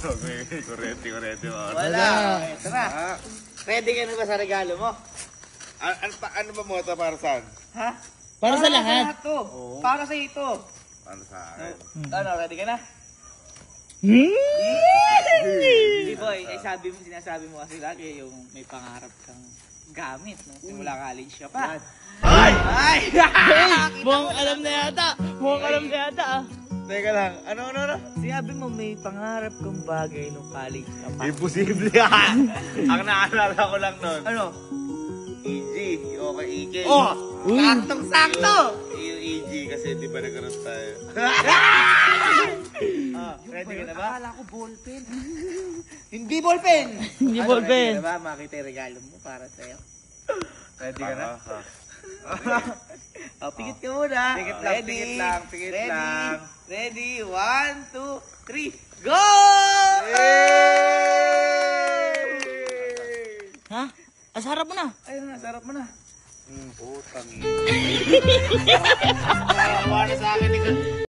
Kurete. Wala. Ito na. Ready ka na ba sa regalo mo? Ano ba mo ito para saan? Ha? Para sa lahat. To. Para sa ito. Para sa akin. Ano, ready ka na? Hindi boy, sinasabi mo kasi lagi yung may pangarap kang gamit no? Simula college ka pa. Ay! Mukhang alam na yata. Teka lang, ano? Sinabi mo may pangarap kang bagay nung college ka pa. Imposible yan! Ang naalala ko lang nun. Ano? EG, okay, EK. Oh! Saktong-sakto! Yung EG kasi di ba nagkaroon tayo? Ready ka na ba? Akala ko ballpen. Hindi ballpen! Hindi Ano, ballpen. Ready ka na ba? Makita yung regalo mo para sa'yo. Ready ka na? Pikit ka muna. Pikit lang, Ready? pikit lang. Ready? 1, 2, 3, go! Ha? Asarap mo na. Ayun na, sarap mo na. Putang Wala sa akin.